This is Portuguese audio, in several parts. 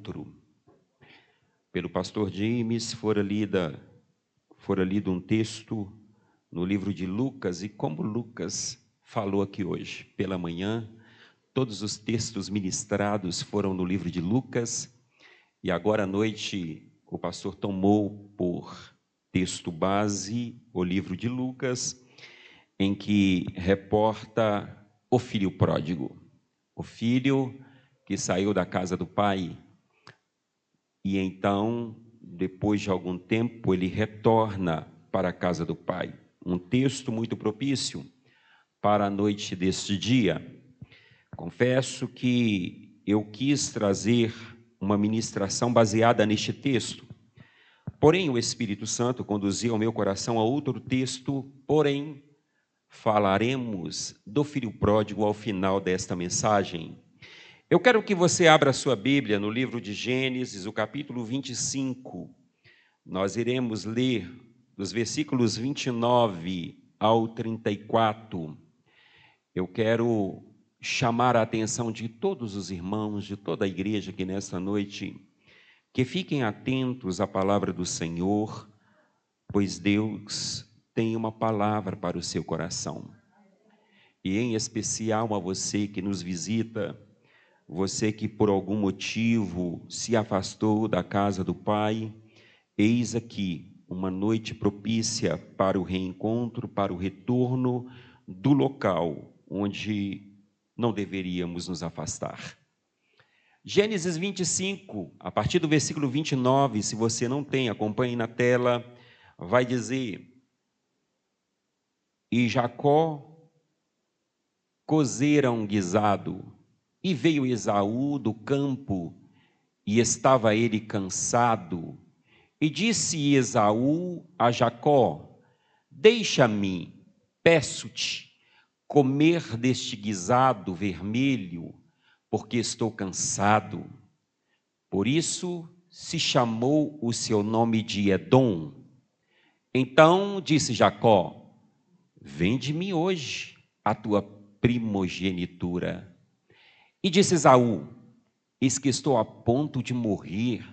encontro, pelo pastor James, fora lido um texto no livro de Lucas, e como Lucas falou aqui hoje pela manhã, todos os textos ministrados foram no livro de Lucas, e agora à noite o pastor tomou por texto base o livro de Lucas, em que reporta o filho pródigo, o filho que saiu da casa do pai, e então, depois de algum tempo, ele retorna para a casa do pai. Um texto muito propício para a noite deste dia. Confesso que eu quis trazer uma ministração baseada neste texto, porém o Espírito Santo conduziu ao meu coração a outro texto, porém falaremos do filho pródigo ao final desta mensagem. Eu quero que você abra a sua Bíblia no livro de Gênesis, o capítulo 25. Nós iremos ler dos versículos 29 ao 34. Eu quero chamar a atenção de todos os irmãos, de toda a igreja que nesta noite, que fiquem atentos à palavra do Senhor, pois Deus tem uma palavra para o seu coração. E em especial a você que nos visita, você que por algum motivo se afastou da casa do Pai, eis aqui uma noite propícia para o reencontro, para o retorno do local onde não deveríamos nos afastar. Gênesis 25, a partir do versículo 29, se você não tem, acompanhe na tela, vai dizer: E Jacó cozera um guisado, e veio Esaú do campo, e estava ele cansado. E disse Esaú a Jacó: Deixa-me, peço-te, comer deste guisado vermelho, porque estou cansado. Por isso se chamou o seu nome de Edom. Então disse Jacó: Vende-me hoje a tua primogenitura. E disse Esaú: Eis que estou a ponto de morrer,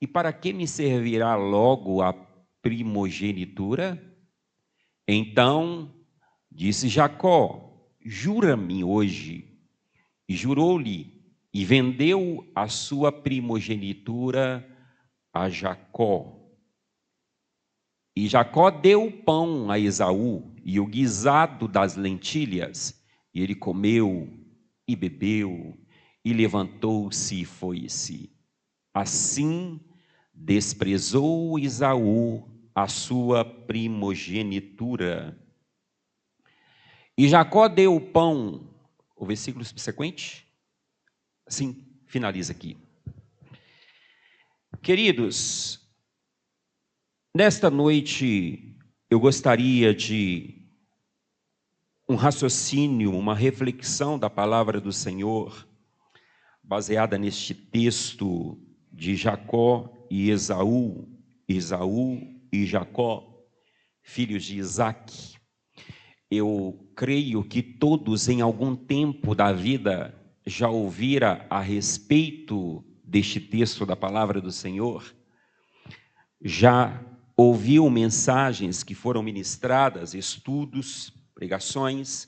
e para que me servirá logo a primogenitura? Então disse Jacó: Jura-me hoje. E jurou-lhe, e vendeu a sua primogenitura a Jacó. E Jacó deu o pão a Esaú e o guisado das lentilhas, e ele comeu e bebeu, e levantou-se e foi-se. Assim desprezou Esaú a sua primogenitura. E Jacó deu o pão, o versículo subsequente, sim, finaliza aqui. Queridos, nesta noite eu gostaria de um raciocínio, uma reflexão da palavra do Senhor, baseada neste texto de Jacó e Esaú, Esaú e Jacó, filhos de Isaque. Eu creio que todos em algum tempo da vida já ouviram a respeito deste texto da palavra do Senhor, já ouviu mensagens que foram ministradas, estudos, pregações,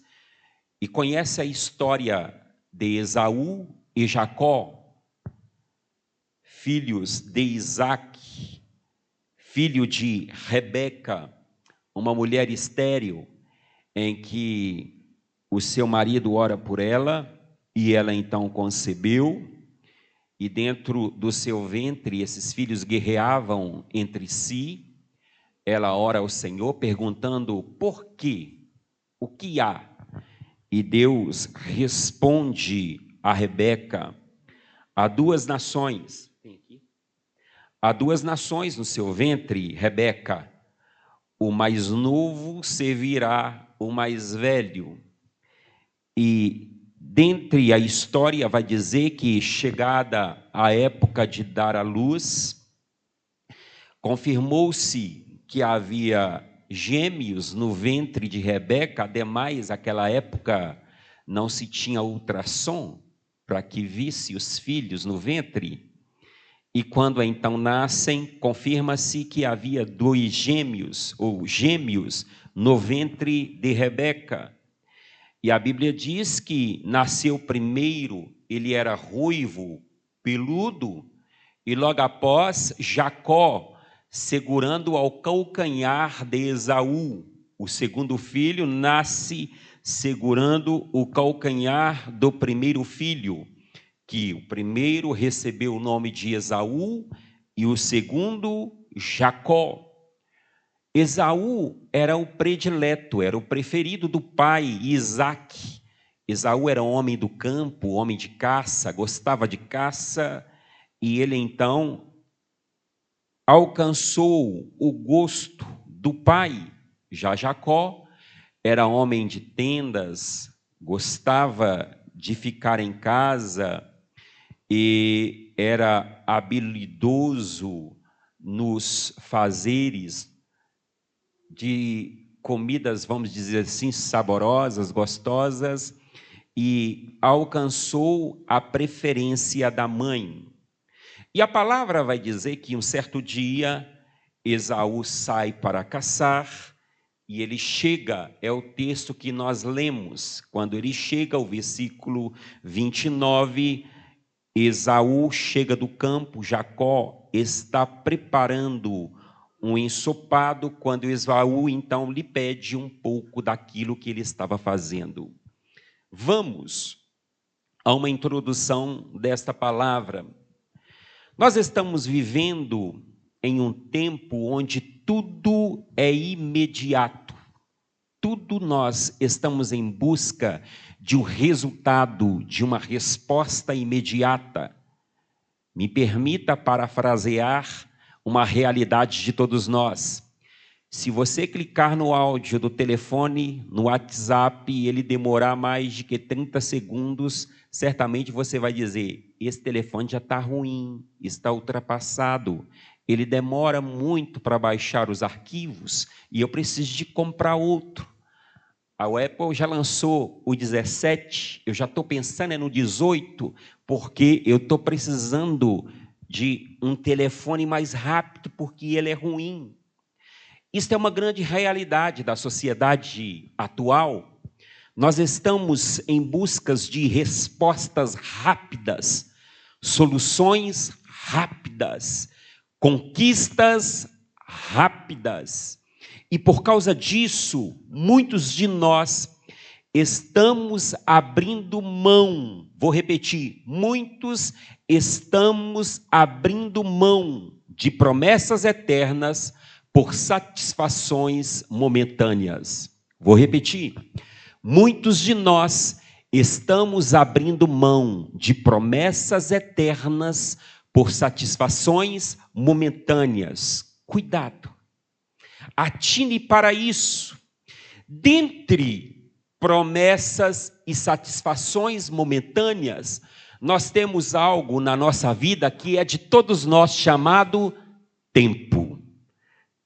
e conhece a história de Esaú e Jacó, filhos de Isaque, filho de Rebeca, uma mulher estéril, em que o seu marido ora por ela, e ela então concebeu, e dentro do seu ventre esses filhos guerreavam entre si. Ela ora ao Senhor perguntando: por quê? O que há? E Deus responde a Rebeca: há duas nações no seu ventre, Rebeca. O mais novo servirá o mais velho. E dentre a história vai dizer que, chegada a época de dar à luz, confirmou-se que havia gêmeos no ventre de Rebeca. Ademais, naquela época não se tinha ultrassom para que visse os filhos no ventre. E quando então nascem, confirma-se que havia 2 gêmeos, ou gêmeos, no ventre de Rebeca. E a Bíblia diz que nasceu primeiro, ele era ruivo, peludo, e logo após, Jacó, segurando ao calcanhar de Esaú. O segundo filho nasce segurando o calcanhar do primeiro filho, que o primeiro recebeu o nome de Esaú e o segundo, Jacó. Esaú era o predileto, era o preferido do pai, Isaque. Esaú era um homem do campo, homem de caça, gostava de caça, e ele então alcançou o gosto do pai. Já Jacó era homem de tendas, gostava de ficar em casa e era habilidoso nos fazeres de comidas, vamos dizer assim, saborosas, gostosas, e alcançou a preferência da mãe. E a palavra vai dizer que um certo dia Esaú sai para caçar e ele chega, é o texto que nós lemos, quando ele chega ao versículo 29, Esaú chega do campo, Jacó está preparando um ensopado, quando Esaú então lhe pede um pouco daquilo que ele estava fazendo. Vamos a uma introdução desta palavra. Nós estamos vivendo em um tempo onde tudo é imediato. Tudo nós estamos em busca de um resultado, de uma resposta imediata. Me permita parafrasear uma realidade de todos nós. Se você clicar no áudio do telefone, no WhatsApp, e ele demorar mais de 30 segundos, certamente você vai dizer, esse telefone já está ruim, está ultrapassado, ele demora muito para baixar os arquivos e eu preciso de comprar outro. A Apple já lançou o 17, eu já estou pensando no 18, porque eu estou precisando de um telefone mais rápido, porque ele é ruim. Isso é uma grande realidade da sociedade atual. Nós estamos em busca de respostas rápidas, soluções rápidas, conquistas rápidas. E por causa disso, muitos de nós estamos abrindo mão, vou repetir, muitos estamos abrindo mão de promessas eternas por satisfações momentâneas. Vou repetir, muitos de nós estamos abrindo mão de promessas eternas por satisfações momentâneas. Cuidado, atine para isso. Dentre promessas e satisfações momentâneas, nós temos algo na nossa vida que é de todos nós chamado tempo.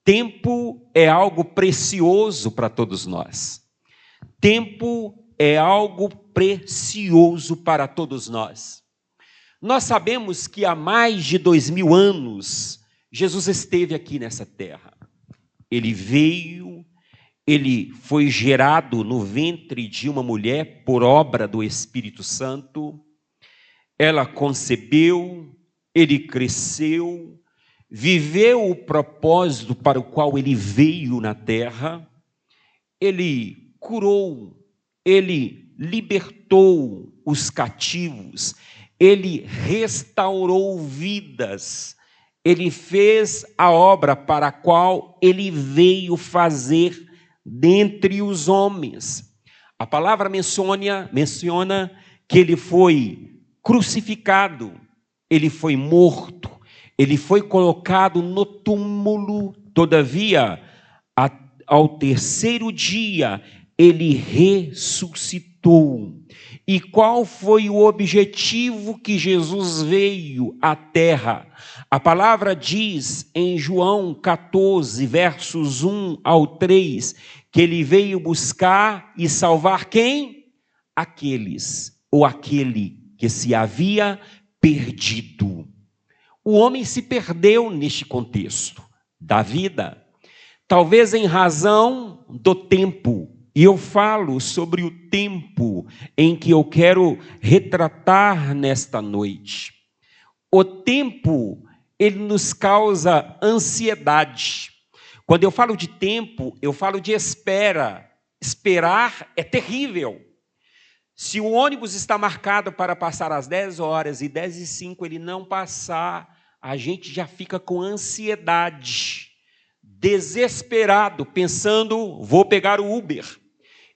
Tempo é algo precioso para todos nós. Tempo é algo precioso para todos nós. Nós sabemos que há mais de 2000 anos, Jesus esteve aqui nessa terra. Ele veio, ele foi gerado no ventre de uma mulher por obra do Espírito Santo. Ela concebeu, ele cresceu, viveu o propósito para o qual ele veio na terra, ele curou, ele libertou os cativos, ele restaurou vidas, ele fez a obra para a qual ele veio fazer dentre os homens. A palavra menciona que ele foi crucificado, ele foi morto, ele foi colocado no túmulo, todavia, ao terceiro dia, ele ressuscitou. E qual foi o objetivo que Jesus veio à terra? A palavra diz em João 14, versos 1 ao 3, que ele veio buscar e salvar quem? Aqueles, ou aquele que se havia perdido. o homem se perdeu neste contexto da vida, talvez em razão do tempo. E eu falo sobre o tempo em que eu quero retratar nesta noite. O tempo, ele nos causa ansiedade. Quando eu falo de tempo, eu falo de espera. Esperar é terrível. Se o ônibus está marcado para passar às 10 horas e 10h05 ele não passar, a gente já fica com ansiedade, desesperado, pensando, vou pegar o Uber.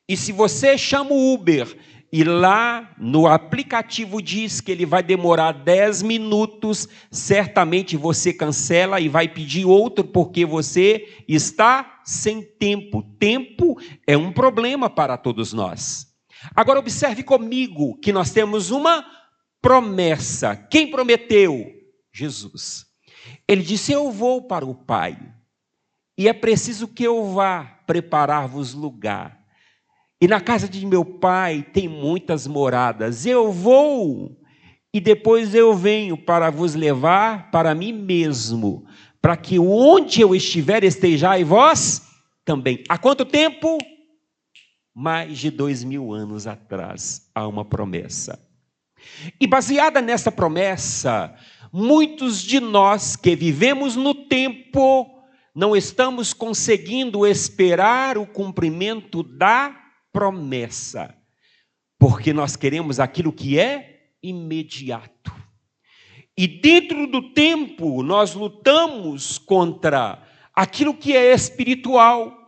E se você chama o Uber e lá no aplicativo diz que ele vai demorar 10 minutos, certamente você cancela e vai pedir outro porque você está sem tempo. Tempo é um problema para todos nós. Agora observe comigo que nós temos uma promessa. Quem prometeu? Jesus. Ele disse, eu vou para o Pai e é preciso que eu vá preparar-vos lugar. E na casa de meu Pai tem muitas moradas. Eu vou e depois eu venho para vos levar para mim mesmo, para que onde eu estiver estejais vós também. Há quanto tempo? Mais de 2000 anos atrás, há uma promessa. E baseada nessa promessa, muitos de nós que vivemos no tempo, não estamos conseguindo esperar o cumprimento da promessa, porque nós queremos aquilo que é imediato. E dentro do tempo, nós lutamos contra aquilo que é espiritual,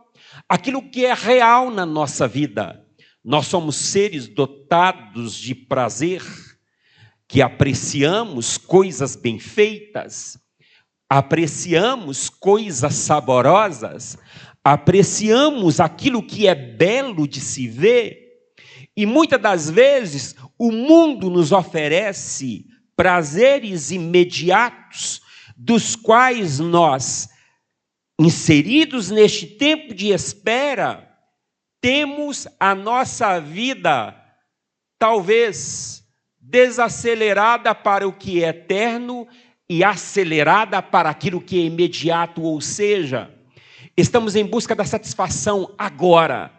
aquilo que é real na nossa vida. Nós somos seres dotados de prazer, que apreciamos coisas bem feitas, apreciamos coisas saborosas, apreciamos aquilo que é belo de se ver, e muitas das vezes o mundo nos oferece prazeres imediatos, dos quais nós, inseridos neste tempo de espera, temos a nossa vida talvez desacelerada para o que é eterno e acelerada para aquilo que é imediato, ou seja, estamos em busca da satisfação agora.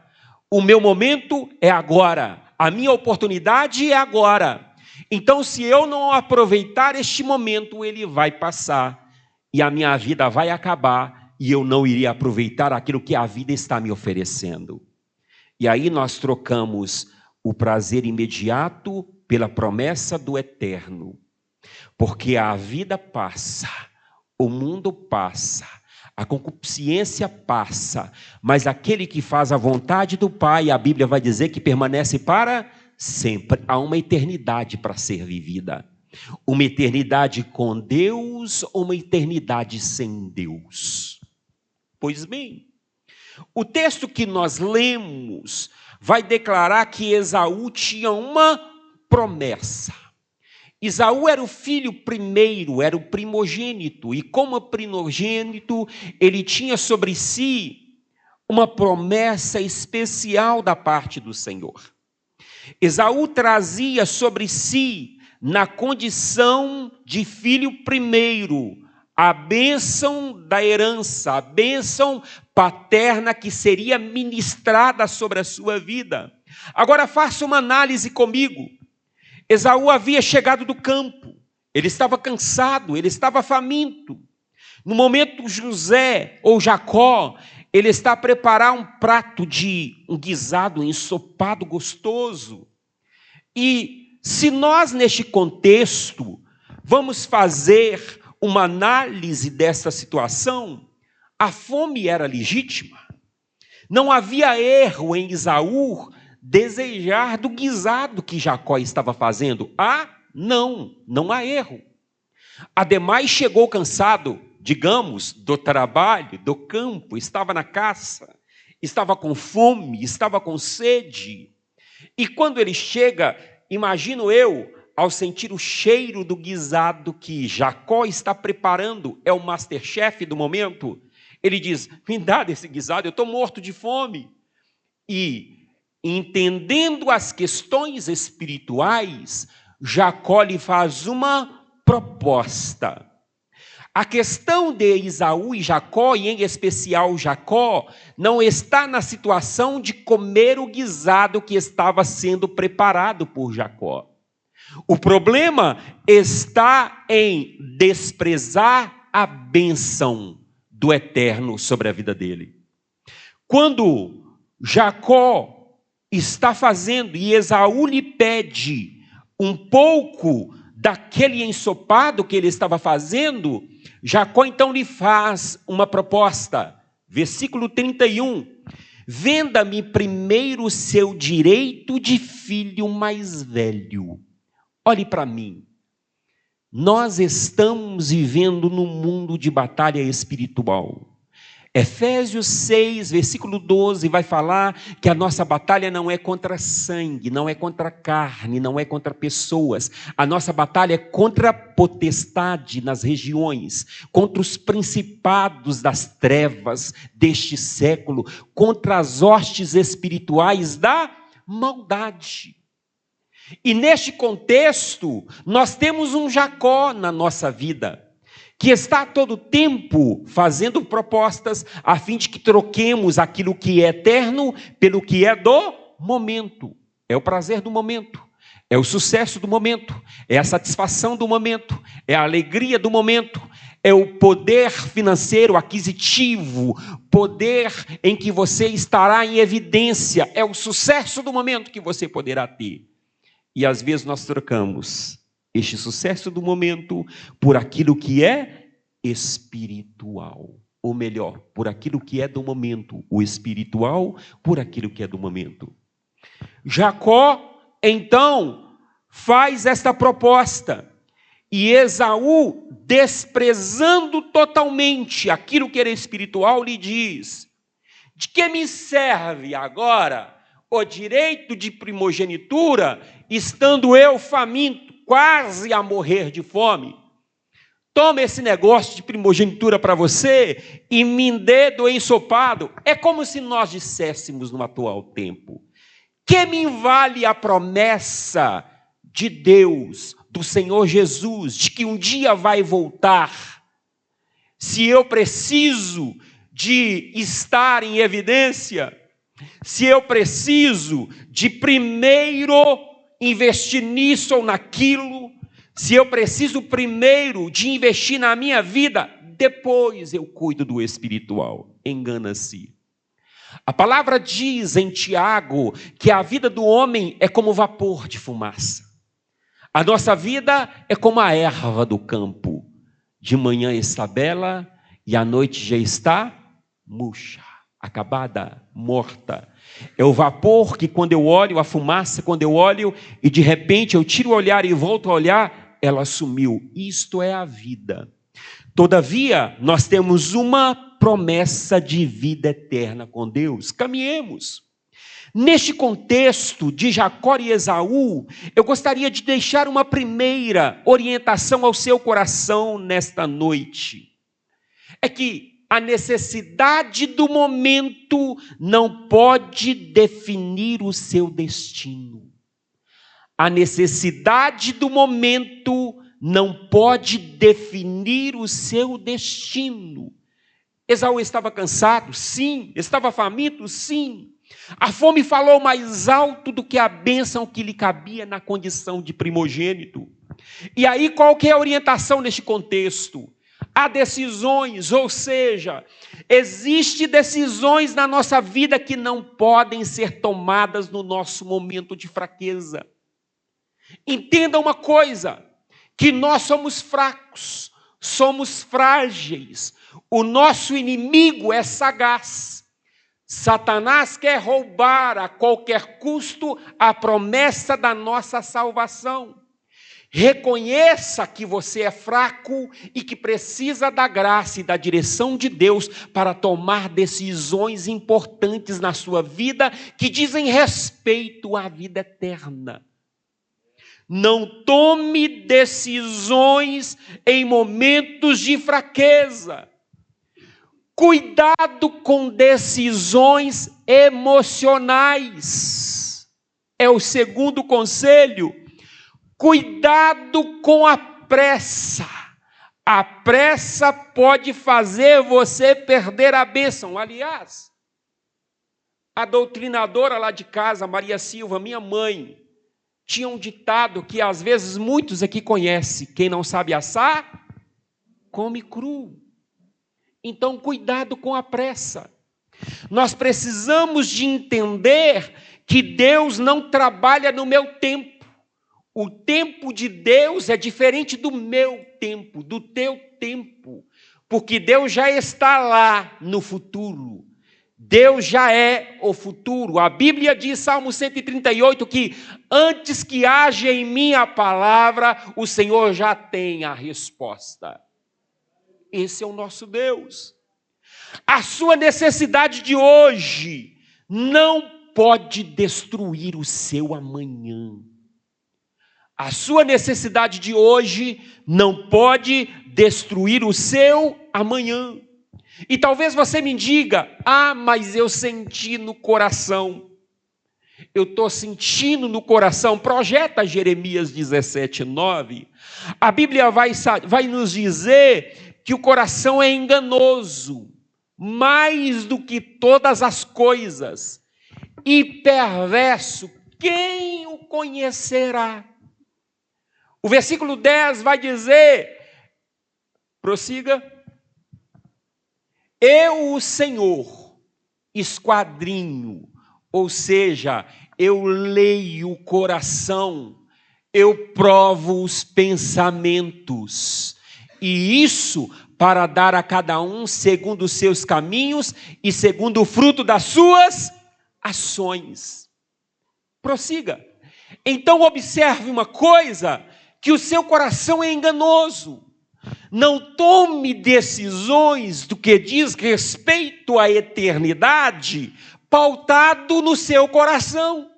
O meu momento é agora, a minha oportunidade é agora. Então, se eu não aproveitar este momento, ele vai passar e a minha vida vai acabar e eu não iria aproveitar aquilo que a vida está me oferecendo. E aí nós trocamos o prazer imediato pela promessa do eterno. Porque a vida passa, o mundo passa, a concupiscência passa, mas aquele que faz a vontade do Pai, a Bíblia vai dizer que permanece para sempre. Há uma eternidade para ser vivida. Uma eternidade com Deus ou uma eternidade sem Deus? Pois bem, o texto que nós lemos vai declarar que Esaú tinha uma promessa. Esaú era o filho primeiro, era o primogênito, e como primogênito, ele tinha sobre si uma promessa especial da parte do Senhor. Esaú trazia sobre si, na condição de filho primeiro, a bênção da herança, a bênção paterna que seria ministrada sobre a sua vida. Agora faça uma análise comigo. Esaú havia chegado do campo, ele estava cansado, ele estava faminto. No momento José ou Jacó, ele está a preparar um prato de um guisado, um ensopado gostoso. E se nós neste contexto vamos fazer uma análise dessa situação, a fome era legítima. Não havia erro em Esaú desejar do guisado que Jacó estava fazendo. Não há erro. Ademais, chegou cansado, digamos, do trabalho, do campo, estava na caça, estava com fome, estava com sede. E quando ele chega, imagino eu, ao sentir o cheiro do guisado que Jacó está preparando, é o Masterchef do momento, ele diz, me dá desse guisado, eu estou morto de fome. E entendendo as questões espirituais, Jacó lhe faz uma proposta. A questão de Esaú e Jacó, e em especial Jacó, não está na situação de comer o guisado que estava sendo preparado por Jacó. O problema está em desprezar a bênção do Eterno sobre a vida dele. Quando Jacó está fazendo e Esaú lhe pede um pouco daquele ensopado que ele estava fazendo, Jacó então lhe faz uma proposta. Versículo 31. Venda-me primeiro o seu direito de filho mais velho. Olhe para mim. Nós estamos vivendo num mundo de batalha espiritual. Efésios 6, versículo 12, vai falar que a nossa batalha não é contra sangue, não é contra carne, não é contra pessoas. A nossa batalha é contra a potestade nas regiões, contra os principados das trevas deste século, contra as hostes espirituais da maldade. E neste contexto, nós temos um Jacó na nossa vida, que está a todo tempo fazendo propostas a fim de que troquemos aquilo que é eterno pelo que é do momento. É o prazer do momento, é o sucesso do momento, é a satisfação do momento, é a alegria do momento, é o poder financeiro, aquisitivo, poder em que você estará em evidência, é o sucesso do momento que você poderá ter. E às vezes nós trocamos este sucesso do momento por aquilo que é espiritual. Ou melhor, por aquilo que é do momento. O espiritual por aquilo que é do momento. Jacó, então, faz esta proposta. E Esaú, desprezando totalmente aquilo que era espiritual, lhe diz: de que me serve agora o direito de primogenitura, estando eu faminto, quase a morrer de fome? Toma esse negócio de primogenitura para você e me dê do ensopado. É como se nós disséssemos no atual tempo: que me vale a promessa de Deus, do Senhor Jesus, de que um dia vai voltar, se eu preciso de estar em evidência, se eu preciso de primeiro investir nisso ou naquilo, se eu preciso primeiro de investir na minha vida, depois eu cuido do espiritual. Engana-se. A palavra diz em Tiago que a vida do homem é como vapor de fumaça. A nossa vida é como a erva do campo. De manhã está bela e à noite já está murcha, acabada, morta. É o vapor que, quando eu olho, a fumaça, quando eu olho e de repente eu tiro o olhar e volto a olhar, ela sumiu. Isto é a vida. Todavia, nós temos uma promessa de vida eterna com Deus. Caminhemos. Neste contexto de Jacó e Esaú, eu gostaria de deixar uma primeira orientação ao seu coração nesta noite. É que a necessidade do momento não pode definir o seu destino. A necessidade do momento não pode definir o seu destino. Esaú estava cansado? Sim. Estava faminto? Sim. A fome falou mais alto do que a bênção que lhe cabia na condição de primogênito. E aí, qual que é a orientação neste contexto? Há decisões, ou seja, existem decisões na nossa vida que não podem ser tomadas no nosso momento de fraqueza. Entenda uma coisa, que nós somos fracos, somos frágeis, o nosso inimigo é sagaz. Satanás quer roubar a qualquer custo a promessa da nossa salvação. Reconheça que você é fraco e que precisa da graça e da direção de Deus para tomar decisões importantes na sua vida que dizem respeito à vida eterna. Não tome decisões em momentos de fraqueza. Cuidado com decisões emocionais. É o segundo conselho. Cuidado com a pressa. A pressa pode fazer você perder a bênção. Aliás, a doutrinadora lá de casa, Maria Silva, minha mãe, tinha um ditado que às vezes muitos aqui conhecem: quem não sabe assar, come cru. Então, cuidado com a pressa. Nós precisamos de entender que Deus não trabalha no meu tempo. O tempo de Deus é diferente do meu tempo, do teu tempo, porque Deus já está lá no futuro. Deus já é o futuro. A Bíblia diz, Salmo 138, que antes que haja em mim a palavra, o Senhor já tem a resposta. Esse é o nosso Deus. A sua necessidade de hoje não pode destruir o seu amanhã. A sua necessidade de hoje não pode destruir o seu amanhã. E talvez você me diga: mas eu senti no coração. Eu estou sentindo no coração. Projeta Jeremias 17:9. A Bíblia vai nos dizer que o coração é enganoso, mais do que todas as coisas, e perverso. Quem o conhecerá? O versículo 10 vai dizer, prossiga: eu, o Senhor, esquadrinho, ou seja, eu leio o coração, eu provo os pensamentos, e isso para dar a cada um segundo os seus caminhos e segundo o fruto das suas ações. Prossiga. Então observe uma coisa, que o seu coração é enganoso. Não tome decisões do que diz respeito à eternidade pautado no seu coração,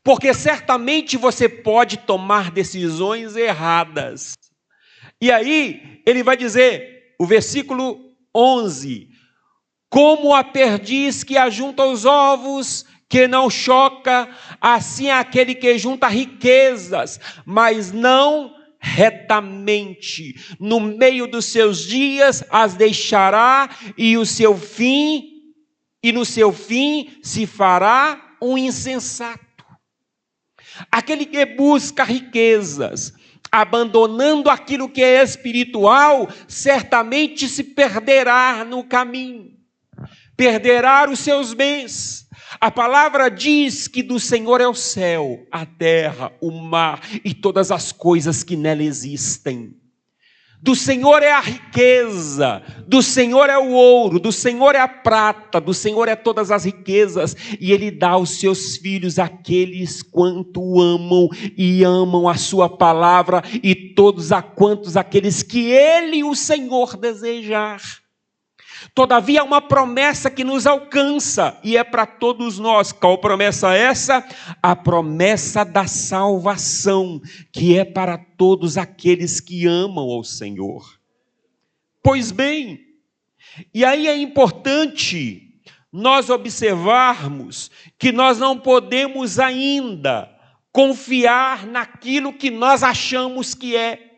porque certamente você pode tomar decisões erradas. E aí ele vai dizer, o versículo 11: como a perdiz que ajunta os ovos, que não choca, assim é aquele que junta riquezas, mas não retamente. No meio dos seus dias as deixará, e no seu fim se fará um insensato. Aquele que busca riquezas, abandonando aquilo que é espiritual, certamente se perderá no caminho, perderá os seus bens. A palavra diz que do Senhor é o céu, a terra, o mar e todas as coisas que nela existem. Do Senhor é a riqueza, do Senhor é o ouro, do Senhor é a prata, do Senhor é todas as riquezas, e Ele dá aos seus filhos aqueles quanto o amam e amam a sua palavra, e todos a quantos aqueles que Ele, o Senhor, desejar. Todavia, há uma promessa que nos alcança, e é para todos nós. Qual promessa é essa? A promessa da salvação, que é para todos aqueles que amam ao Senhor. Pois bem, e aí é importante nós observarmos que nós não podemos ainda confiar naquilo que nós achamos que é.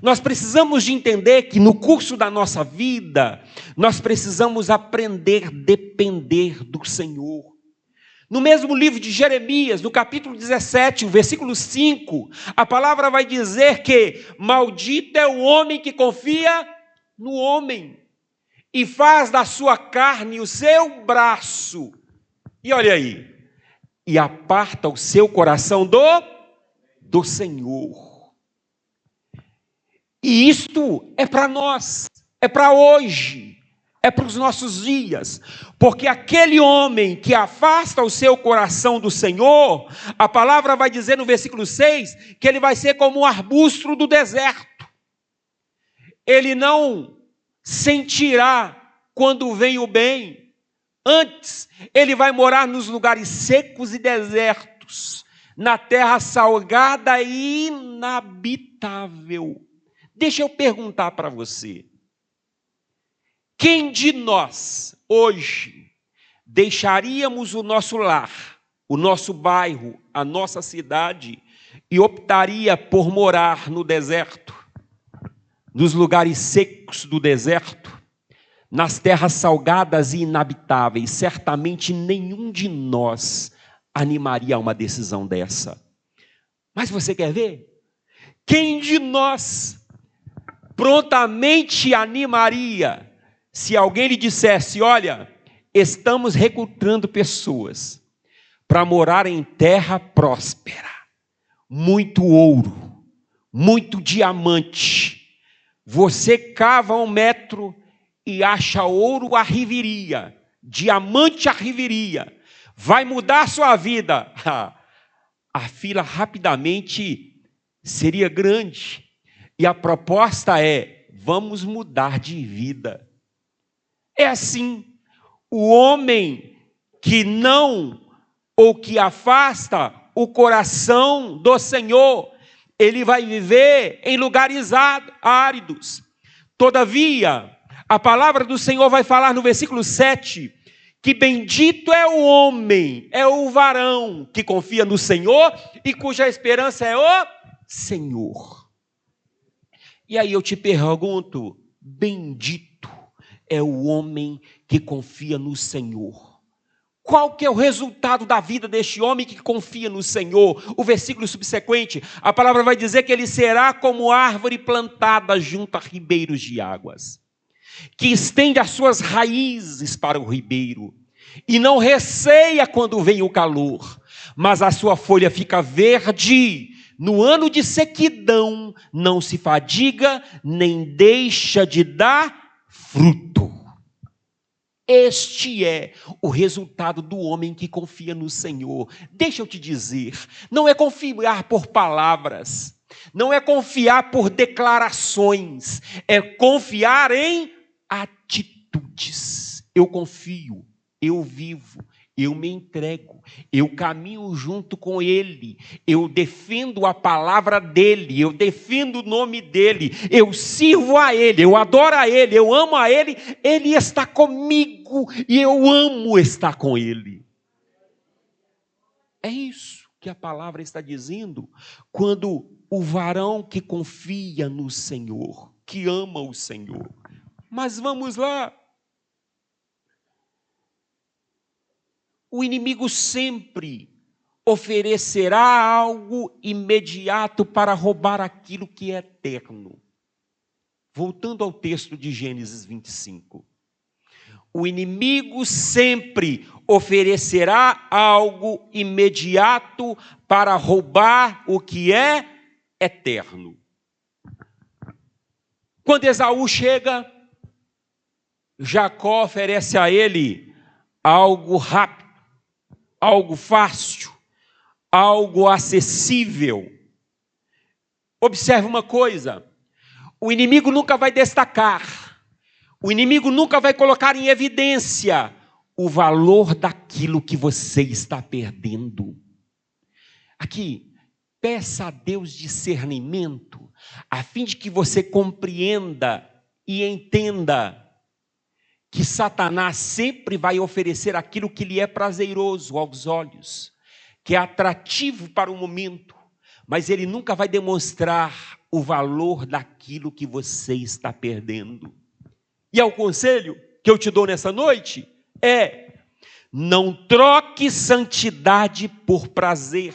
Nós precisamos de entender que no curso da nossa vida, nós precisamos aprender a depender do Senhor. No mesmo livro de Jeremias, no capítulo 17, o versículo 5, a palavra vai dizer que maldito é o homem que confia no homem e faz da sua carne o seu braço. E olha aí, e aparta o seu coração do Senhor. E isto é para nós, é para hoje, é para os nossos dias, porque aquele homem que afasta o seu coração do Senhor, a palavra vai dizer no versículo 6, que ele vai ser como um arbusto do deserto. Ele não sentirá quando vem o bem, antes ele vai morar nos lugares secos e desertos, na terra salgada e inabitável. Deixa eu perguntar para você, quem de nós, hoje, deixaríamos o nosso lar, o nosso bairro, a nossa cidade, e optaria por morar no deserto? nos lugares secos do deserto, nas terras salgadas e inabitáveis, certamente nenhum de nós animaria a uma decisão dessa. Mas você quer ver? Quem de nós prontamente animaria se alguém lhe dissesse: olha, estamos recrutando pessoas para morar em terra próspera, muito ouro, muito diamante. Você cava 1 metro e acha ouro à riveria, diamante à riveria, vai mudar a sua vida. A fila rapidamente seria grande. E a proposta é: vamos mudar de vida. É assim, o homem que não, ou que afasta o coração do Senhor, ele vai viver em lugares áridos. Todavia, a palavra do Senhor vai falar no versículo 7, que bendito é o homem, é o varão que confia no Senhor e cuja esperança é o Senhor. E aí eu te pergunto: bendito é o homem que confia no Senhor. Qual que é o resultado da vida deste homem que confia no Senhor? O versículo subsequente, a palavra vai dizer que ele será como árvore plantada junto a ribeiros de águas, que estende as suas raízes para o ribeiro, e não receia quando vem o calor, mas a sua folha fica verde. No ano de sequidão, não se fadiga, nem deixa de dar fruto. Este é o resultado do homem que confia no Senhor. Deixa eu te dizer, não é confiar por palavras, não é confiar por declarações, é confiar em atitudes. Eu confio, eu vivo, eu me entrego, eu caminho junto com Ele, eu defendo a palavra dEle, eu defendo o nome dEle, eu sirvo a Ele, eu adoro a Ele, eu amo a Ele, Ele está comigo e eu amo estar com Ele. É isso que a palavra está dizendo quando o varão que confia no Senhor, que ama o Senhor. Mas vamos lá. O inimigo sempre oferecerá algo imediato para roubar aquilo que é eterno. Voltando ao texto de Gênesis 25. O inimigo sempre oferecerá algo imediato para roubar o que é eterno. Quando Esaú chega, Jacó oferece a ele algo rápido, algo fácil, algo acessível. Observe uma coisa: o inimigo nunca vai destacar, o inimigo nunca vai colocar em evidência o valor daquilo que você está perdendo. Aqui, peça a Deus discernimento, a fim de que você compreenda e entenda que Satanás sempre vai oferecer aquilo que lhe é prazeroso aos olhos, que é atrativo para o momento, mas ele nunca vai demonstrar o valor daquilo que você está perdendo. E o conselho que eu te dou nessa noite é: não troque santidade por prazer.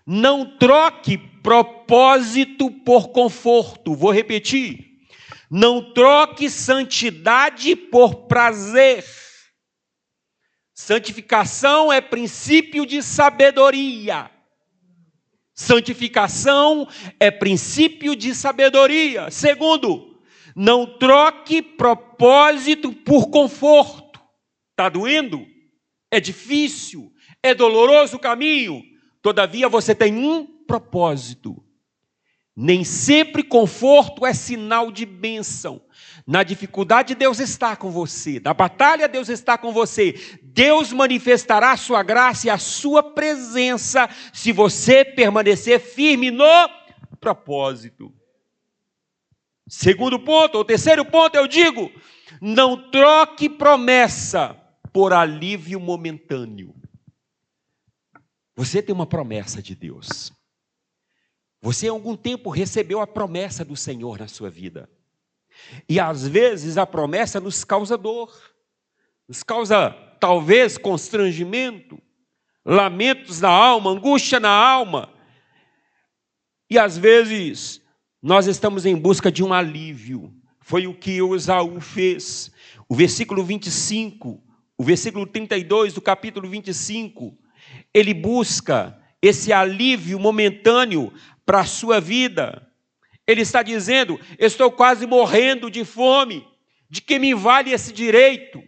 Não troque propósito por conforto. Vou repetir. Não troque santidade por prazer. Santificação é princípio de sabedoria. Santificação é princípio de sabedoria. Segundo, não troque propósito por conforto. Está doendo? É difícil? É doloroso o caminho? Todavia você tem um propósito. Nem sempre conforto é sinal de bênção. Na dificuldade, Deus está com você. Na batalha, Deus está com você. Deus manifestará a sua graça e a sua presença se você permanecer firme no propósito. Segundo ponto, ou terceiro ponto, eu digo: não troque promessa por alívio momentâneo. Você tem uma promessa de Deus. Você, em algum tempo, recebeu a promessa do Senhor na sua vida. E, às vezes, a promessa nos causa dor, nos causa, talvez, constrangimento, lamentos na alma, angústia na alma. E, às vezes, nós estamos em busca de um alívio. Foi o que Esaú fez. O versículo 25, o versículo 32 do capítulo 25, ele busca esse alívio momentâneo para a sua vida. Ele está dizendo: estou quase morrendo de fome, de que me vale esse direito?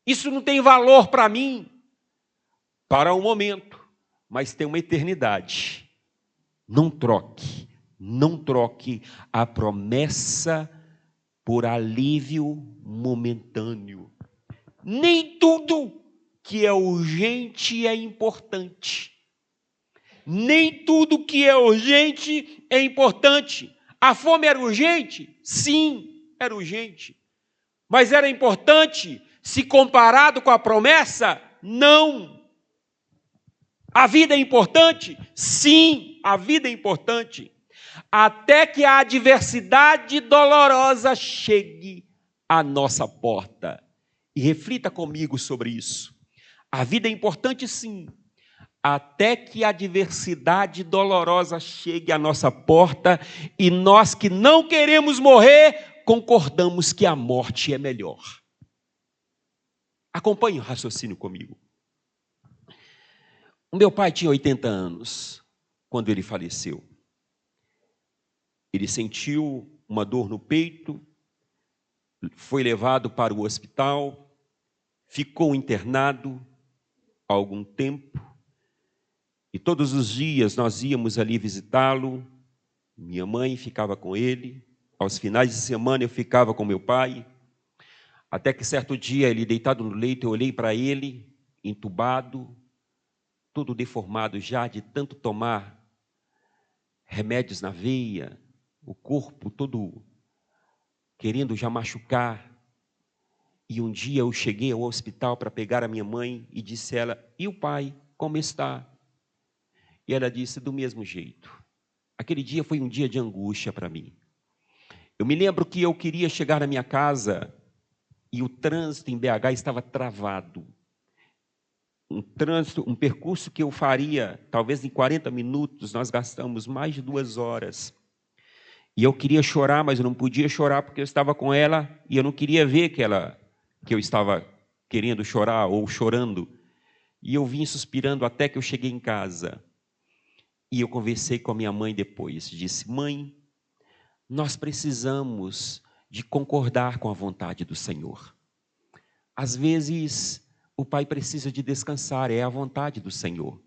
Isso não tem valor para mim, para um momento, mas tem uma eternidade. Não troque a promessa por alívio momentâneo. Nem tudo que é urgente é importante. Nem tudo que é urgente é importante. A fome era urgente? Sim, era urgente. Mas era importante se comparado com a promessa? Não. A vida é importante? Sim, a vida é importante. Até que a adversidade dolorosa chegue à nossa porta. E reflita comigo sobre isso. A vida é importante, sim, até que a adversidade dolorosa chegue à nossa porta e nós que não queremos morrer, concordamos que a morte é melhor. Acompanhe o raciocínio comigo. O meu pai tinha 80 anos quando ele faleceu. Ele sentiu uma dor no peito, foi levado para o hospital, ficou internado há algum tempo, e todos os dias nós íamos ali visitá-lo, minha mãe ficava com ele, aos finais de semana eu ficava com meu pai, até que certo dia ele deitado no leito, eu olhei para ele, entubado, todo deformado já de tanto tomar remédios na veia, o corpo todo querendo já machucar. E um dia eu cheguei ao hospital para pegar a minha mãe e disse a ela: e o pai, como está? E ela disse: do mesmo jeito. Aquele dia foi um dia de angústia para mim. Eu me lembro que eu queria chegar na minha casa e o trânsito em BH estava travado. Um percurso que eu faria, talvez em 40 minutos, nós gastamos mais de 2 horas. E eu queria chorar, mas eu não podia chorar porque eu estava com ela e eu não queria ver que eu estava querendo chorar ou chorando. E eu vim suspirando até que eu cheguei em casa. E eu conversei com a minha mãe depois. Disse: mãe, nós precisamos de concordar com a vontade do Senhor. Às vezes, o pai precisa de descansar, é a vontade do Senhor.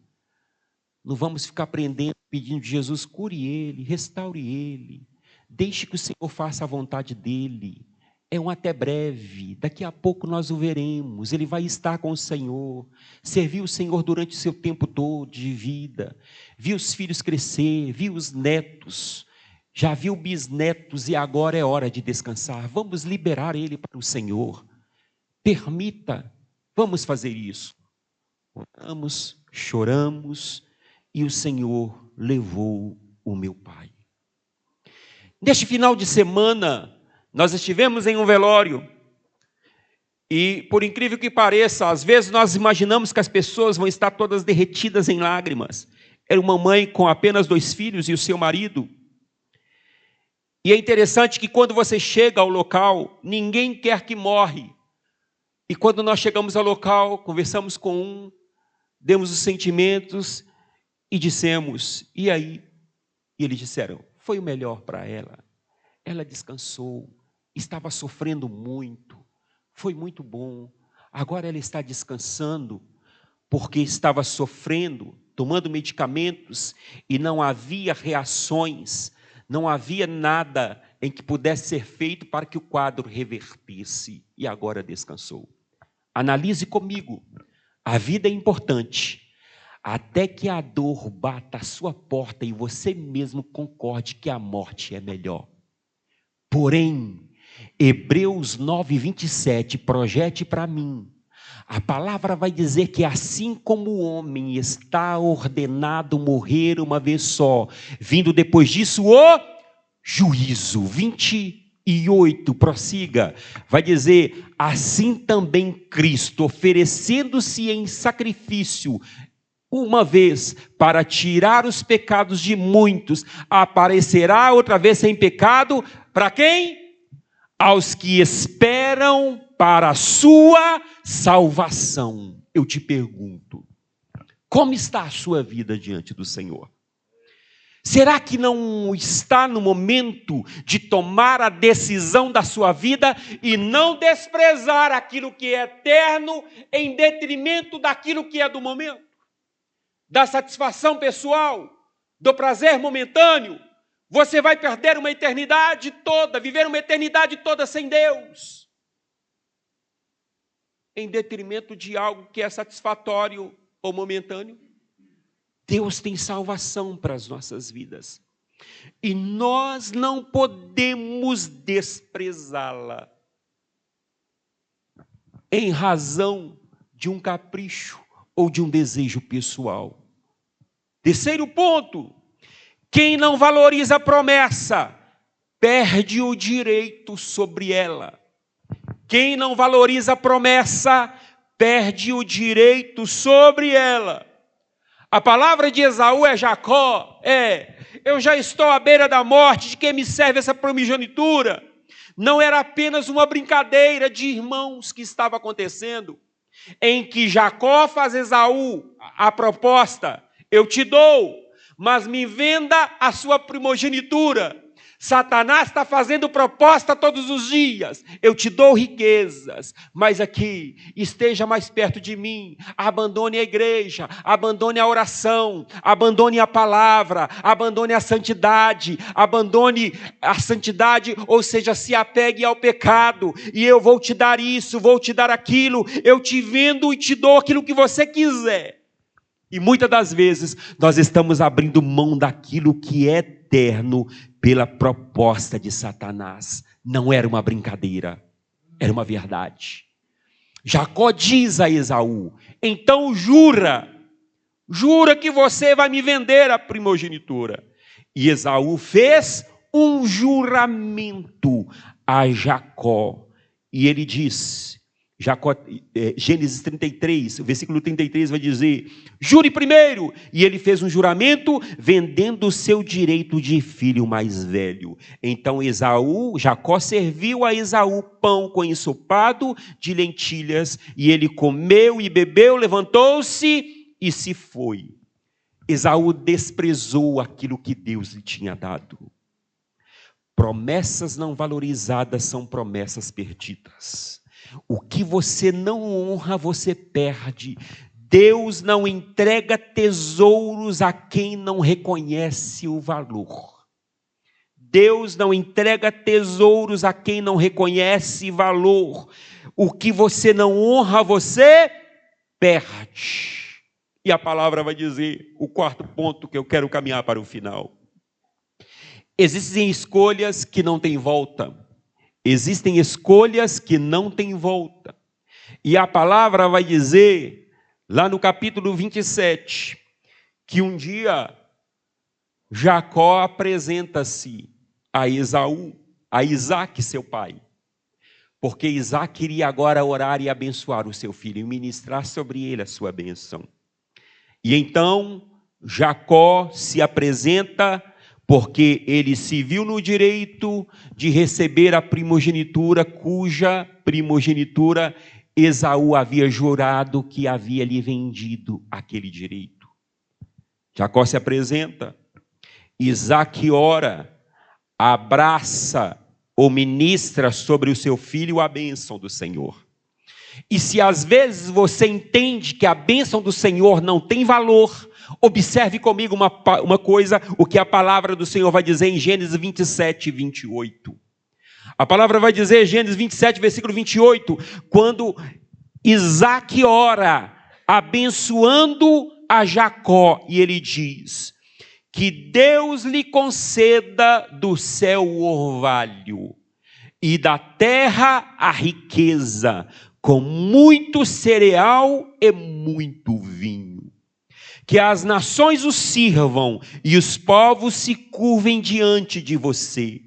Não vamos ficar prendendo, pedindo de Jesus: cure ele, restaure ele. Deixe que o Senhor faça a vontade dele. É um até breve, daqui a pouco nós o veremos, ele vai estar com o Senhor, serviu o Senhor durante o seu tempo todo de vida, viu os filhos crescer, viu os netos, já viu bisnetos e agora é hora de descansar. Vamos liberar ele para o Senhor, permita, vamos fazer isso. Oramos, choramos e o Senhor levou o meu pai. Neste final de semana, nós estivemos em um velório e, por incrível que pareça, às vezes nós imaginamos que as pessoas vão estar todas derretidas em lágrimas. Era uma mãe com apenas 2 filhos e o seu marido. E é interessante que quando você chega ao local, ninguém quer que morre. E quando nós chegamos ao local, conversamos com um, demos os sentimentos e dissemos: e aí? E eles disseram: foi o melhor para ela. Ela descansou, estava sofrendo muito, foi muito bom. Agora ela está descansando, porque estava sofrendo, tomando medicamentos, e não havia reações, não havia nada em que pudesse ser feito para que o quadro revertesse, e agora descansou. Analise comigo, a vida é importante, até que a dor bata a sua porta e você mesmo concorde que a morte é melhor. Porém, Hebreus 9:27 projete para mim A palavra vai dizer que assim como o homem está ordenado morrer uma vez só, vindo depois disso o juízo. 28, prossiga, vai dizer, assim também Cristo, oferecendo-se em sacrifício, uma vez para tirar os pecados de muitos, aparecerá outra vez sem pecado, para quem? Aos que esperam para a sua salvação. Eu te pergunto, como está a sua vida diante do Senhor? Será que não está no momento de tomar a decisão da sua vida e não desprezar aquilo que é eterno em detrimento daquilo que é do momento? Da satisfação pessoal, do prazer momentâneo? Você vai perder uma eternidade toda, viver uma eternidade toda sem Deus, em detrimento de algo que é satisfatório ou momentâneo. Deus tem salvação para as nossas vidas e nós não podemos desprezá-la em razão de um capricho ou de um desejo pessoal. Terceiro ponto: quem não valoriza a promessa perde o direito sobre ela. Quem não valoriza a promessa perde o direito sobre ela. A palavra de Esaú é Jacó, eu já estou à beira da morte, de quem me serve essa primogenitura? Não era apenas uma brincadeira de irmãos que estava acontecendo, em que Jacó faz Esaú a proposta: eu te dou, mas me venda a sua primogenitura. Satanás está fazendo proposta todos os dias: eu te dou riquezas, mas aqui, esteja mais perto de mim, abandone a igreja, abandone a oração, abandone a palavra, abandone a santidade, ou seja, se apegue ao pecado, e eu vou te dar isso, vou te dar aquilo, eu te vendo e te dou aquilo que você quiser. E muitas das vezes nós estamos abrindo mão daquilo que é eterno pela proposta de Satanás. Não era uma brincadeira, era uma verdade. Jacó diz a Esaú: então jura que você vai me vender a primogenitura. E Esaú fez um juramento a Jacó, e ele diz, Gênesis 33, o versículo 33 vai dizer: jure primeiro. E ele fez um juramento vendendo o seu direito de filho mais velho. Então Jacó serviu a Esaú pão com ensopado de lentilhas, e ele comeu e bebeu, levantou-se e se foi. Esaú desprezou aquilo que Deus lhe tinha dado. Promessas não valorizadas são promessas perdidas. O que você não honra, você perde. Deus não entrega tesouros a quem não reconhece o valor. Deus não entrega tesouros a quem não reconhece valor. O que você não honra, você perde. E a palavra vai dizer, o quarto ponto que eu quero caminhar para o final: existem escolhas que não têm volta. Existem escolhas que não têm volta. E a palavra vai dizer, lá no capítulo 27, que um dia Jacó apresenta-se a Esaú, a Isaque, seu pai. Porque Isaque queria agora orar e abençoar o seu filho e ministrar sobre ele a sua bênção. E então Jacó se apresenta, porque ele se viu no direito de receber a primogenitura, cuja primogenitura Esaú havia jurado que havia lhe vendido aquele direito. Jacó se apresenta, Isaque ora, abraça ou ministra sobre o seu filho a bênção do Senhor. E se às vezes você entende que a bênção do Senhor não tem valor, observe comigo uma coisa, o que a palavra do Senhor vai dizer em Gênesis 27, 28. A palavra vai dizer, Gênesis 27, versículo 28, quando Isaque ora, abençoando a Jacó, e ele diz: que Deus lhe conceda do céu o orvalho, e da terra a riqueza, com muito cereal e muito vinho. Que as nações o sirvam e os povos se curvem diante de você.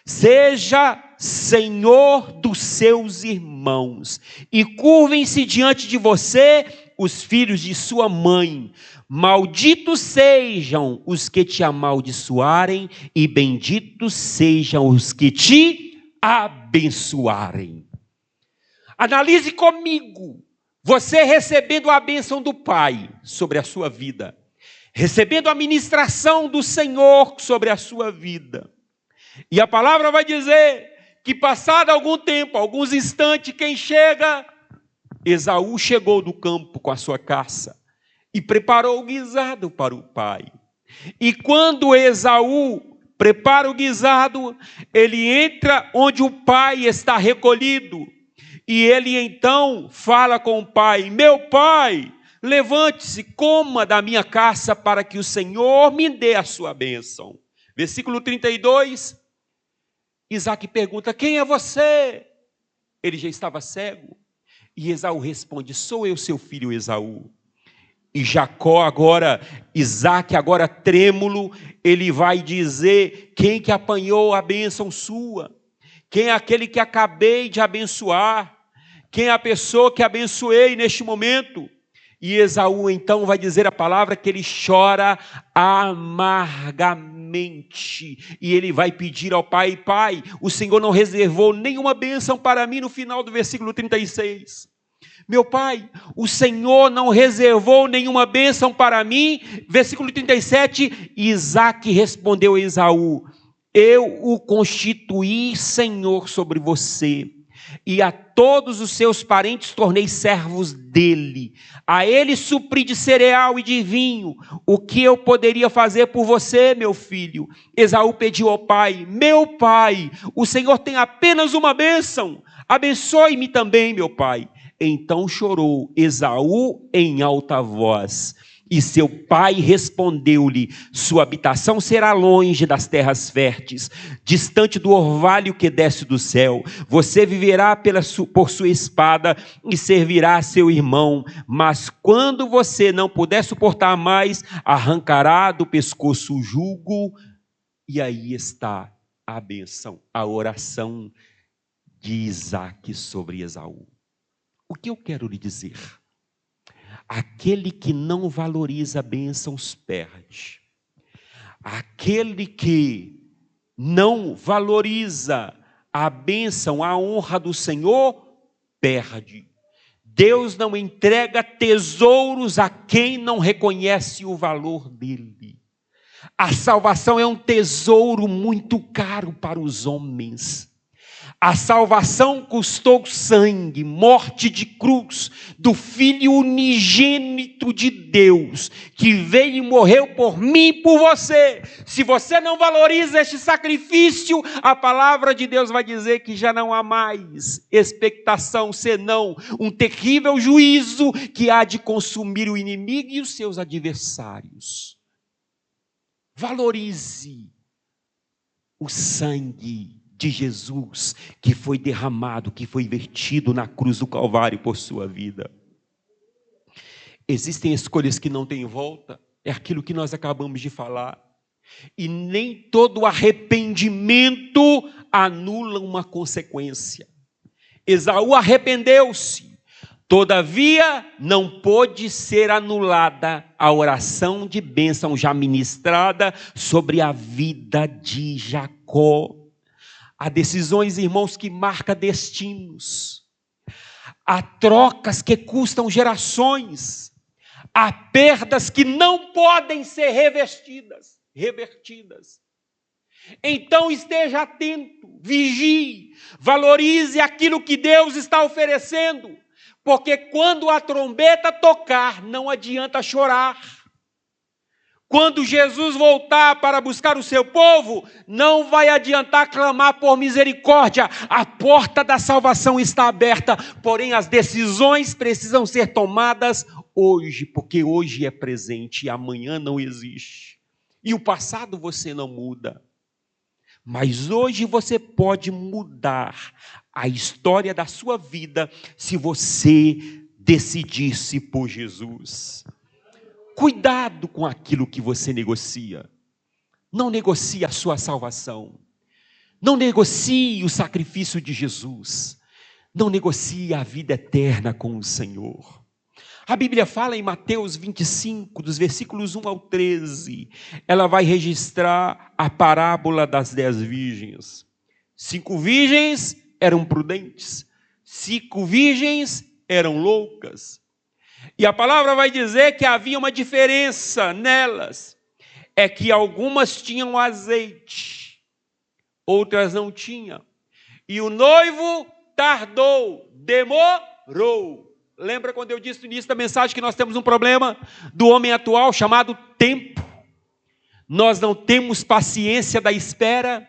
Seja senhor dos seus irmãos e curvem-se diante de você os filhos de sua mãe. Malditos sejam os que te amaldiçoarem e benditos sejam os que te abençoarem. Analise comigo, você recebendo a bênção do Pai sobre a sua vida, recebendo a ministração do Senhor sobre a sua vida. E a palavra vai dizer que passado algum tempo, alguns instantes, quem chega? Esaú chegou do campo com a sua caça e preparou o guisado para o pai. E quando Esaú prepara o guisado, ele entra onde o pai está recolhido. E ele então fala com o pai: meu pai, levante-se, coma da minha caça para que o Senhor me dê a sua bênção. Versículo 32, Isaque pergunta: quem é você? Ele já estava cego. E Esaú responde: sou eu, seu filho Esaú. E Jacó agora, Isaque agora trêmulo, ele vai dizer: quem que apanhou a bênção sua? Quem é aquele que acabei de abençoar? Quem é a pessoa que abençoei neste momento? E Esaú então vai dizer a palavra que ele chora amargamente. E ele vai pedir ao pai: pai, o Senhor não reservou nenhuma bênção para mim, no final do versículo 36. Meu pai, o Senhor não reservou nenhuma bênção para mim. Versículo 37, Isaque respondeu a Esaú: eu o constituí Senhor sobre você, e a todos os seus parentes tornei servos dele. A ele supri de cereal e de vinho. O que eu poderia fazer por você, meu filho? Esaú pediu ao pai: meu pai, o Senhor tem apenas uma bênção. Abençoe-me também, meu pai. Então chorou Esaú em alta voz. E seu pai respondeu-lhe: sua habitação será longe das terras férteis, distante do orvalho que desce do céu. Você viverá por sua espada e servirá a seu irmão. Mas quando você não puder suportar mais, arrancará do pescoço o jugo. E aí está a bênção, a oração de Isaque sobre Esaú. O que eu quero lhe dizer? Aquele que não valoriza bênçãos perde. Aquele que não valoriza a bênção, a honra do Senhor, perde. Deus não entrega tesouros a quem não reconhece o valor dele. A salvação é um tesouro muito caro para os homens. A salvação custou sangue, morte de cruz, do Filho unigênito de Deus, que veio e morreu por mim e por você. Se você não valoriza este sacrifício, a palavra de Deus vai dizer que já não há mais expectação, senão um terrível juízo que há de consumir o inimigo e os seus adversários. Valorize o sangue de Jesus, que foi derramado, que foi vertido na cruz do Calvário por sua vida. Existem escolhas que não têm volta, é aquilo que nós acabamos de falar. E nem todo arrependimento anula uma consequência. Esaú arrependeu-se, todavia não pôde ser anulada a oração de bênção já ministrada sobre a vida de Jacó. Há decisões, irmãos, que marcam destinos. Há trocas que custam gerações. Há perdas que não podem ser revertidas. Então esteja atento, vigie, valorize aquilo que Deus está oferecendo. Porque quando a trombeta tocar, não adianta chorar. Quando Jesus voltar para buscar o seu povo, não vai adiantar clamar por misericórdia. A porta da salvação está aberta, porém as decisões precisam ser tomadas hoje, porque hoje é presente e amanhã não existe. E o passado você não muda. Mas hoje você pode mudar a história da sua vida se você decidir-se por Jesus. Cuidado com aquilo que você negocia. Não negocie a sua salvação. Não negocie o sacrifício de Jesus. Não negocie a vida eterna com o Senhor. A Bíblia fala em Mateus 25, dos versículos 1 ao 13. Ela vai registrar a parábola das 10 virgens. 5 virgens eram prudentes. 5 virgens eram loucas. E a palavra vai dizer que havia uma diferença nelas. É que algumas tinham azeite, outras não tinham. E o noivo tardou, demorou. Lembra quando eu disse no início da mensagem que nós temos um problema do homem atual chamado tempo? Nós não temos paciência da espera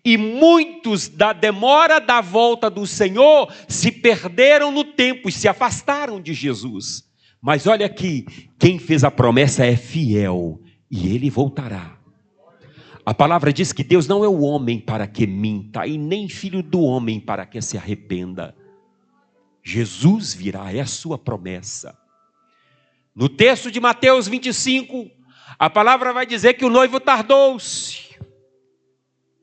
e muitos da demora da volta do Senhor se perderam no tempo e se afastaram de Jesus. Mas olha aqui, quem fez a promessa é fiel e ele voltará. A palavra diz que Deus não é o homem para que minta e nem filho do homem para que se arrependa. Jesus virá, é a sua promessa. No texto de Mateus 25, a palavra vai dizer que o noivo tardou-se,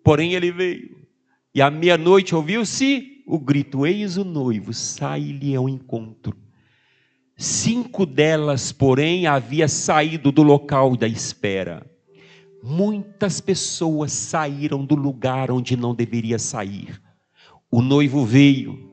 porém ele veio. E à meia-noite ouviu-se o grito: eis o noivo, sai-lhe ao encontro. 5 delas, porém, havia saído do local da espera. Muitas pessoas saíram do lugar onde não deveria sair. O noivo veio.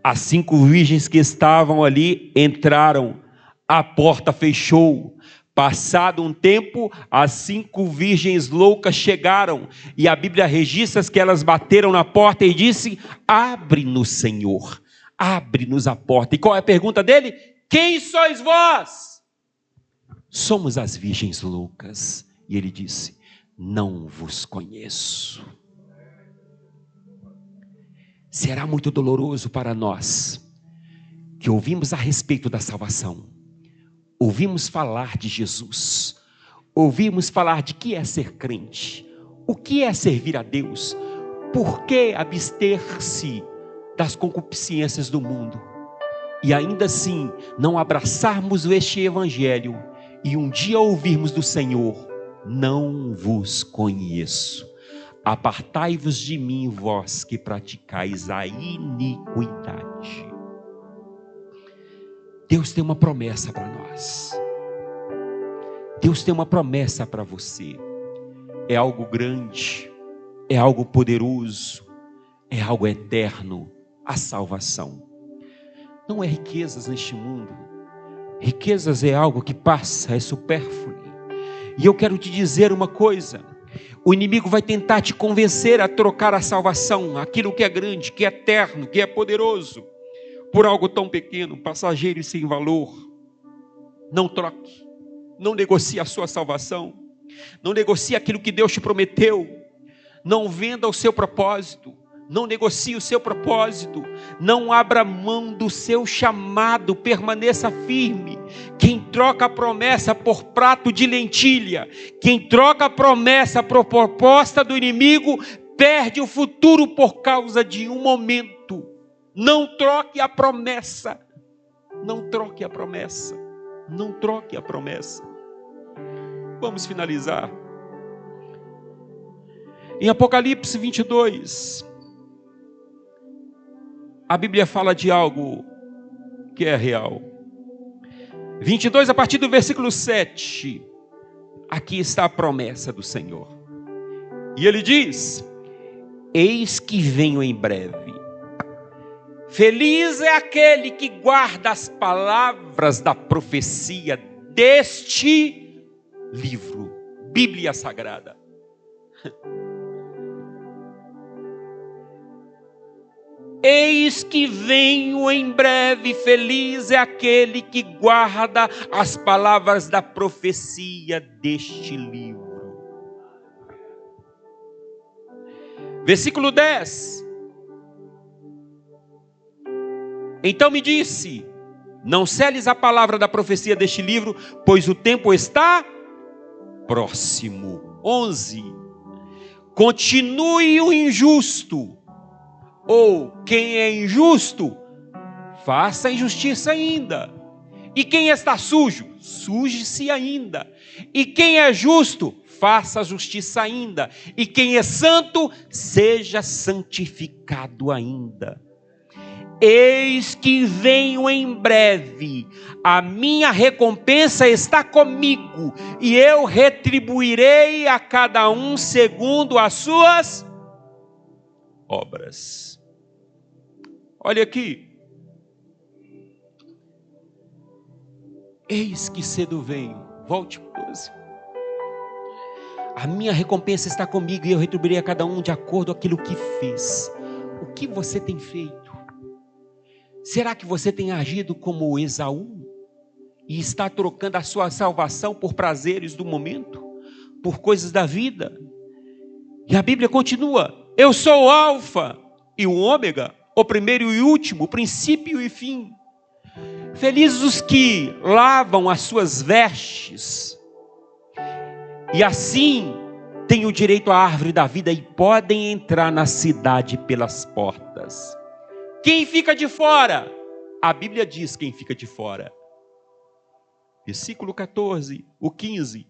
As 5 virgens que estavam ali entraram, a porta fechou. Passado um tempo, as 5 virgens loucas chegaram, e a Bíblia registra que elas bateram na porta e disse: abre-nos, Senhor, abre-nos a porta. E qual é a pergunta dele? Quem sois vós? Somos as virgens loucas. E ele disse: não vos conheço. Será muito doloroso para nós, que ouvimos a respeito da salvação, ouvimos falar de Jesus, ouvimos falar de que é ser crente, o que é servir a Deus, por que abster-se das concupiscências do mundo, e ainda assim não abraçarmos este evangelho, e um dia ouvirmos do Senhor: não vos conheço. Apartai-vos de mim, vós que praticais a iniquidade. Deus tem uma promessa para nós. Deus tem uma promessa para você. É algo grande, é algo poderoso, é algo eterno, a salvação. Não é riquezas neste mundo. Riquezas é algo que passa, é supérfluo. E eu quero te dizer uma coisa: o inimigo vai tentar te convencer a trocar a salvação, aquilo que é grande, que é eterno, que é poderoso, por algo tão pequeno, passageiro e sem valor. Não troque, não negocie a sua salvação, não negocie aquilo que Deus te prometeu, não venda o seu propósito, não negocie o seu propósito, não abra mão do seu chamado, permaneça firme. Quem troca a promessa por prato de lentilha, quem troca a promessa por proposta do inimigo, perde o futuro por causa de um momento. Não troque a promessa, não troque a promessa, não troque a promessa. Vamos finalizar. Em Apocalipse 22, a Bíblia fala de algo que é real. 22, a partir do versículo 7. Aqui está a promessa do Senhor. E ele diz: eis que venho em breve. Feliz é aquele que guarda as palavras da profecia deste livro, Bíblia Sagrada. Eis que venho em breve, feliz é aquele que guarda as palavras da profecia deste livro. Versículo 10. Então me disse: não seles a palavra da profecia deste livro, pois o tempo está próximo. 11. continue o injusto, ou quem é injusto, faça injustiça ainda. E quem está sujo, suje-se ainda. E quem é justo, faça justiça ainda. E quem é santo, seja santificado ainda. Eis que venho em breve, a minha recompensa está comigo, e eu retribuirei a cada um segundo as suas obras. Olha aqui. Eis que cedo venho. Volte para 12. A minha recompensa está comigo e eu retribuirei a cada um de acordo com aquilo que fez. O que você tem feito? Será que você tem agido como Esaú? E está trocando a sua salvação por prazeres do momento? Por coisas da vida? E a Bíblia continua. Eu sou o Alfa e o Ômega, o primeiro e o último, o princípio e fim. Felizes os que lavam as suas vestes, e assim têm o direito à árvore da vida e podem entrar na cidade pelas portas. Quem fica de fora? A Bíblia diz quem fica de fora. Versículo 14, o 15.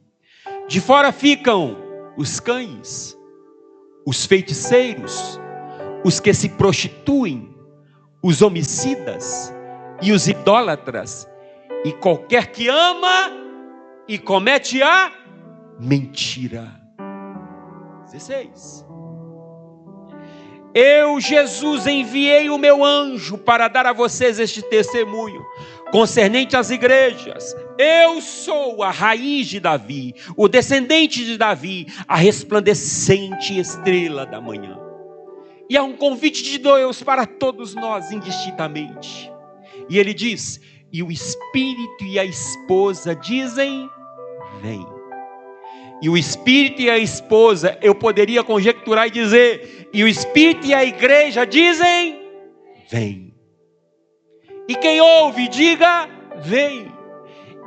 De fora ficam os cães, os feiticeiros, os que se prostituem, os homicidas e os idólatras, e qualquer que ama e comete a mentira. 16. Eu, Jesus, enviei o meu anjo para dar a vocês este testemunho concernente às igrejas. Eu sou a raiz de Davi, o descendente de Davi, a resplandecente estrela da manhã. E há um convite de Deus para todos nós indistintamente. E ele diz, e o Espírito e a esposa dizem, vem. E o Espírito e a esposa, eu poderia conjecturar e dizer, e o Espírito e a igreja dizem, vem. E quem ouve, diga, vem.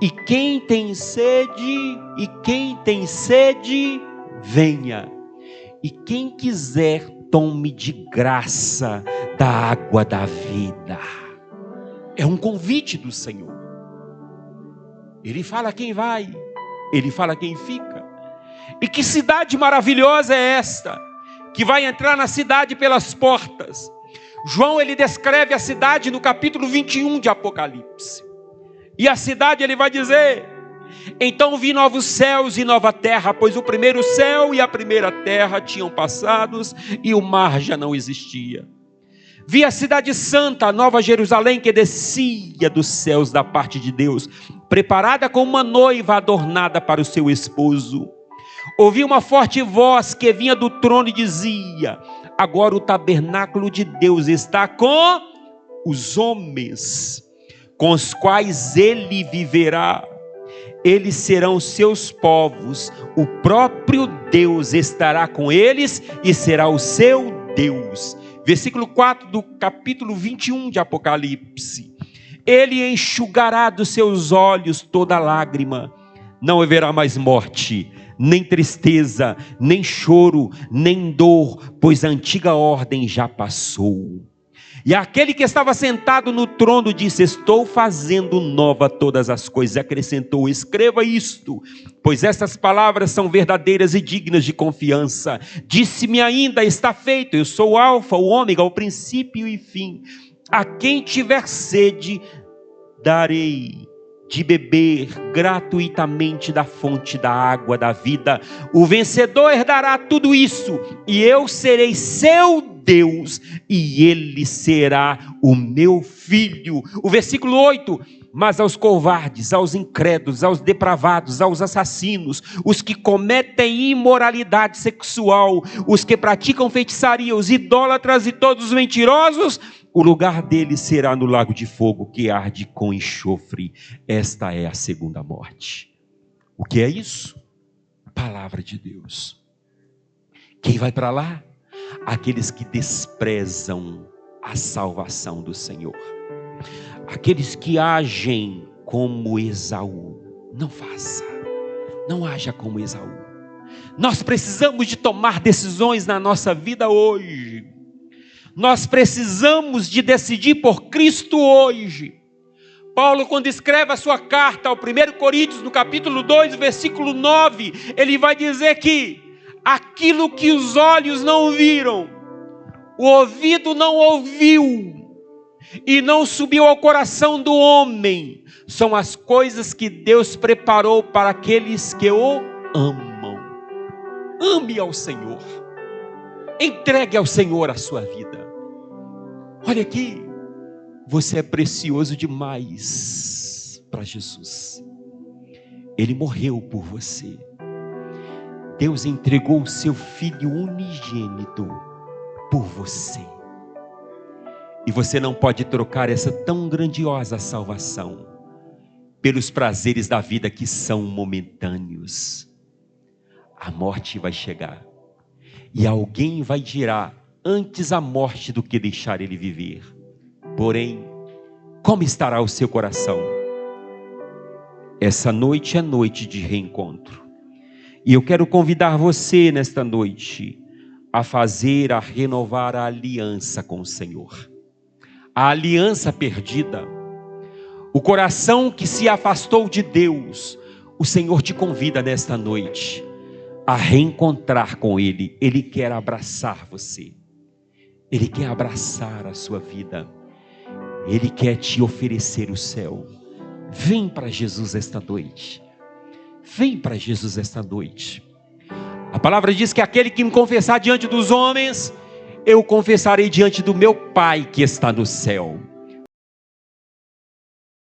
E quem tem sede, venha. E quem quiser, tome de graça da água da vida. É um convite do Senhor. Ele fala quem vai, ele fala quem fica. E que cidade maravilhosa é esta, que vai entrar na cidade pelas portas. João, ele descreve a cidade no capítulo 21 de Apocalipse. E a cidade, ele vai dizer, então vi novos céus e nova terra, pois o primeiro céu e a primeira terra tinham passados e o mar já não existia. Vi a cidade santa, a nova Jerusalém, que descia dos céus da parte de Deus, preparada como uma noiva adornada para o seu esposo. Ouvi uma forte voz que vinha do trono e dizia, agora o tabernáculo de Deus está com os homens, com os quais ele viverá. Eles serão seus povos, o próprio Deus estará com eles e será o seu Deus. Versículo 4 do capítulo 21 de Apocalipse. Ele enxugará dos seus olhos toda lágrima. Não haverá mais morte, nem tristeza, nem choro, nem dor, pois a antiga ordem já passou. E aquele que estava sentado no trono disse, estou fazendo nova todas as coisas. Acrescentou, escreva isto, pois estas palavras são verdadeiras e dignas de confiança. Disse-me ainda, está feito, eu sou o Alfa, o Ômega, o princípio e fim. A quem tiver sede, darei de beber gratuitamente da fonte da água da vida. O vencedor herdará tudo isso, e eu serei seu Deus, e ele será o meu filho. O versículo 8, mas aos covardes, aos incrédulos, aos depravados, aos assassinos, os que cometem imoralidade sexual, os que praticam feitiçaria, os idólatras e todos os mentirosos, o lugar deles será no lago de fogo que arde com enxofre. Esta é a segunda morte. O que é isso? Palavra de Deus. Quem vai para lá? Aqueles que desprezam a salvação do Senhor. Aqueles que agem como Esaú. Não faça. Não haja como Esaú. Nós precisamos de tomar decisões na nossa vida hoje. Nós precisamos de decidir por Cristo hoje. Paulo, quando escreve a sua carta ao 1 Coríntios, no capítulo 2, versículo 9, ele vai dizer que aquilo que os olhos não viram, o ouvido não ouviu, e não subiu ao coração do homem, são as coisas que Deus preparou para aqueles que o amam. Ame ao Senhor, entregue ao Senhor a sua vida. Olha aqui, você é precioso demais para Jesus. Ele morreu por você. Deus entregou o seu Filho unigênito por você. E você não pode trocar essa tão grandiosa salvação pelos prazeres da vida que são momentâneos. A morte vai chegar. E alguém vai girar antes a morte do que deixar ele viver. Porém, como estará o seu coração? Essa noite é noite de reencontro. E eu quero convidar você nesta noite a renovar a aliança com o Senhor. A aliança perdida, o coração que se afastou de Deus, o Senhor te convida nesta noite a reencontrar com Ele. Ele quer abraçar você, Ele quer abraçar a sua vida, Ele quer te oferecer o céu. Vem para Jesus esta noite, vem para Jesus esta noite. A palavra diz que aquele que me confessar diante dos homens, eu confessarei diante do meu Pai que está no céu.